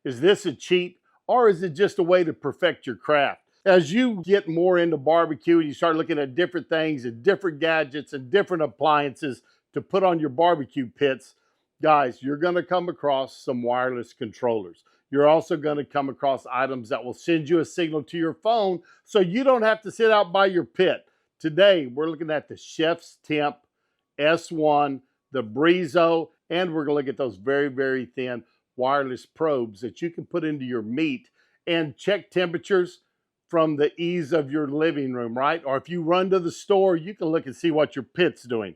Is this a cheat, or is it just a way to perfect your craft? As you get more into barbecue and you start looking at different things and different gadgets and different appliances to put on your barbecue pits, guys, you're going to come across some wireless controllers. You're also going to come across items that will send you a signal to your phone so you don't have to sit out by your pit. Today, we're looking at the ChefsTemp S1, the Breezo, and we're going to look at those very, very thin wireless probes that you can put into your meat and check temperatures from the ease of your living room, right? Or if you run to the store, you can look and see what your pit's doing.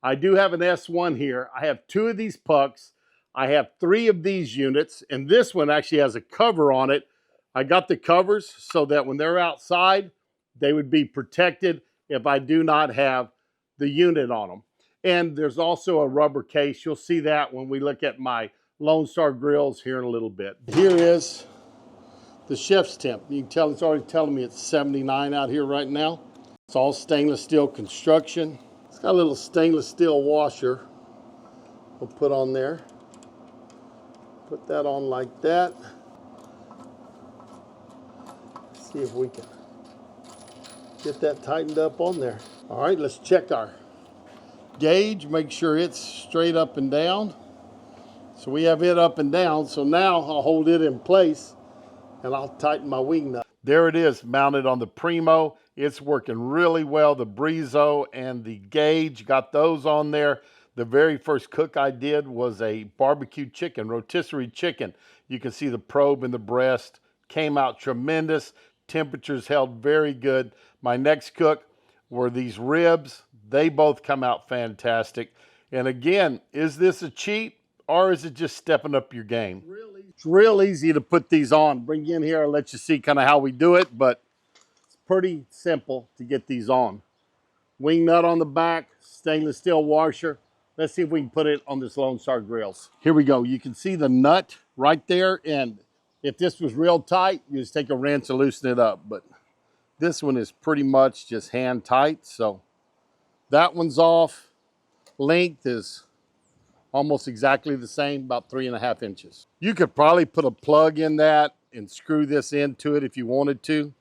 I do have an S1 here. I have 2 of these pucks. I have 3 of these units, and this one actually has a cover on it. I got the covers so that when they're outside, they would be protected if I do not have the unit on them. And there's also a rubber case. You'll see that when we look at my Lone Star grills here in a little bit. Here is the ChefsTemp. You can tell it's already telling me it's 79 out here right now. It's all stainless steel construction. It's got a little stainless steel washer we'll put on there. Put that on like that. See if we can get that tightened up on there. All right, let's check our gauge, make sure it's straight up and down. So we have it up and down. So now I'll hold it in place and I'll tighten my wing nut. There it is, mounted on the Primo. It's working really well. The Breezo and the gauge, got those on there. The very first cook I did was a barbecue chicken, rotisserie chicken. You can see the probe in the breast, came out tremendous. Temperatures held very good. My next cook were these ribs. They both come out fantastic. And again, is this a cheat or is it just stepping up your game? It's real easy to put these on. Bring you in here, I'll let you see kind of how we do it, but it's pretty simple to get these on. Wing nut on the back, stainless steel washer. Let's see if we can put it on this Lone Star grills. Here we go. You can see the nut right there, and if this was real tight, you just take a wrench and loosen it up, but this one is pretty much just hand tight, so that one's off. Length is almost exactly the same, about 3.5 inches. You could probably put a plug in that and screw this into it if you wanted to.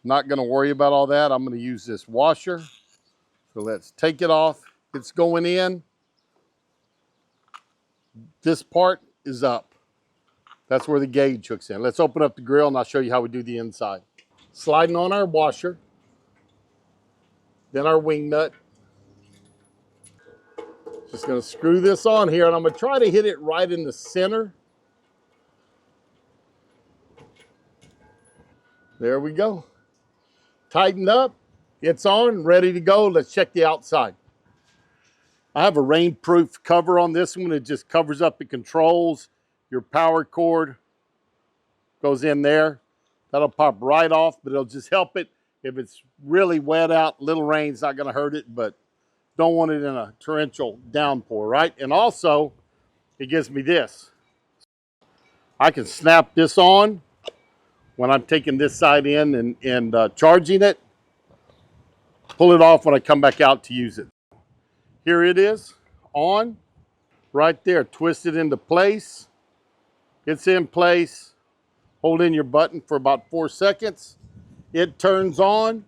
Not gonna worry about all that. I'm gonna use this washer. So let's take it off. It's going in. This part is up. That's where the gauge hooks in. Let's open up the grill and I'll show you how we do the inside. Sliding on our washer, then our wing nut. Just gonna screw this on here and I'm gonna try to hit it right in the center. There we go. Tightened up, it's on, ready to go. Let's check the outside. I have a rainproof cover on this one. It just covers up the controls. Your power cord goes in there. That'll pop right off, but it'll just help it. If it's really wet out, little rain's not gonna hurt it, but don't want it in a torrential downpour, right? And also, it gives me this. I can snap this on when I'm taking this side in and charging it. Pull it off when I come back out to use it. Here it is, on, right there, twisted into place. It's in place. Hold in your button for about 4 seconds. It turns on.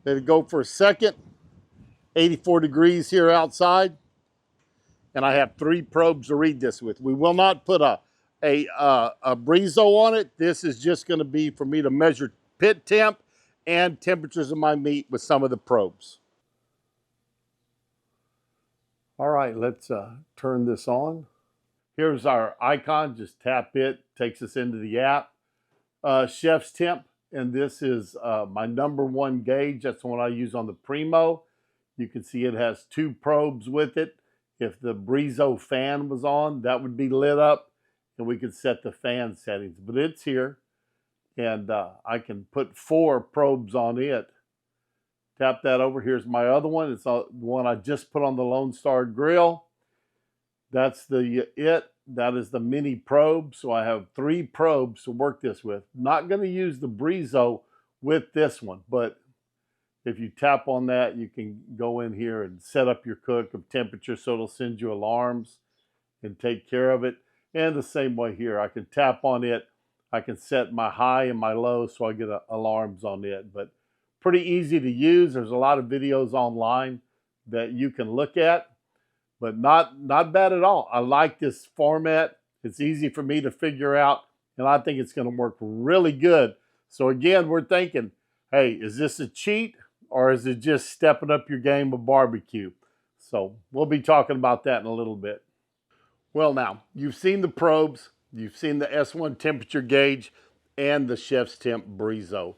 Let it go for a second. 84 degrees here outside. And I have 3 probes to read this with. We will not put a Breezo on it. This is just going to be for me to measure pit temp and temperatures of my meat with some of the probes. All right, let's turn this on. Here's our icon. Just tap it, takes us into the app. ChefsTemp, and this is my #1 gauge. That's the one I use on the Primo. You can see it has 2 probes with it. If the Breezo fan was on, that would be lit up and we could set the fan settings, but it's here. And I can put 4 probes on it. Tap that over. Here's my other one. It's the one I just put on the Lone Star grill. That's that is the mini probe. So I have 3 probes to work this with. Not going to use the Breezo with this one, but if you tap on that, you can go in here and set up your cook of temperature so it'll send you alarms. and take care of it. And the same way here, I can tap on it. I can set my high and my low so I get alarms on it. But pretty easy to use. There's a lot of videos online that you can look at, but not bad at all. I like this format. It's easy for me to figure out, and I think it's going to work really good. So again, we're thinking, hey, is this a cheat or is it just stepping up your game of barbecue? So we'll be talking about that in a little bit. Well, now, you've seen the probes, you've seen the S1 temperature gauge, and the ChefsTemp Breezo.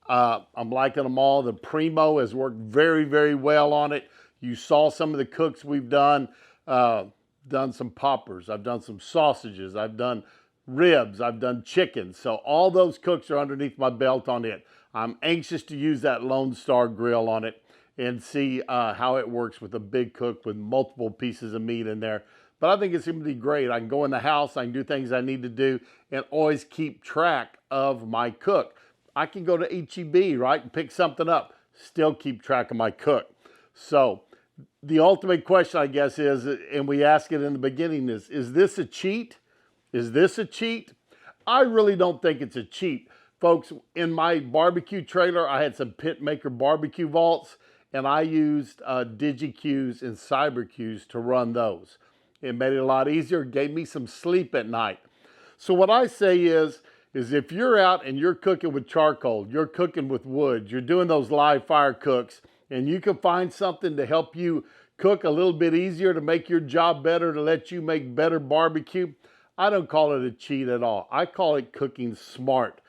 I'm liking them all. The Primo has worked very, very well on it. You saw some of the cooks we've done. Done some poppers. I've done some sausages. I've done ribs. I've done chicken. So all those cooks are underneath my belt on it. I'm anxious to use that Lone Star grill on it and see how it works with a big cook with multiple pieces of meat in there. But I think it's going to be great. I can go in the house, I can do things I need to do, and always keep track of my cook. I can go to H-E-B, right, and pick something up, still keep track of my cook. So the ultimate question, I guess, is, and we ask it in the beginning, is this a cheat? Is this a cheat? I really don't think it's a cheat. Folks, in my barbecue trailer, I had some Pitmaster barbecue vaults, and I used DigiQs and CyberQs to run those. It made it a lot easier, gave me some sleep at night. So what I say is if you're out and you're cooking with charcoal, you're cooking with wood, you're doing those live fire cooks, and you can find something to help you cook a little bit easier, to make your job better, to let you make better barbecue, I don't call it a cheat at all. I call it cooking smart.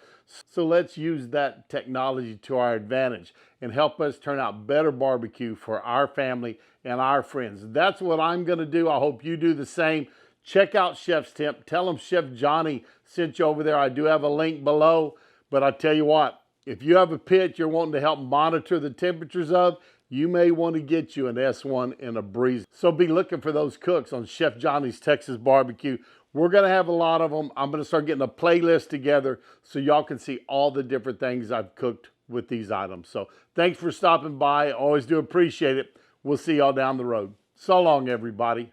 So let's use that technology to our advantage and help us turn out better barbecue for our family and our friends. That's what I'm going to do. I hope you do the same. Check out ChefsTemp. Tell them Chef Johnny sent you over there. I do have a link below. But I tell you what, if you have a pit you're wanting to help monitor the temperatures of, you may want to get you an S1 and a Breezo. So be looking for those cooks on Chef Johnny's Texas Barbecue. We're going to have a lot of them. I'm going to start getting a playlist together so y'all can see all the different things I've cooked with these items. So thanks for stopping by. I always do appreciate it. We'll see y'all down the road. So long, everybody.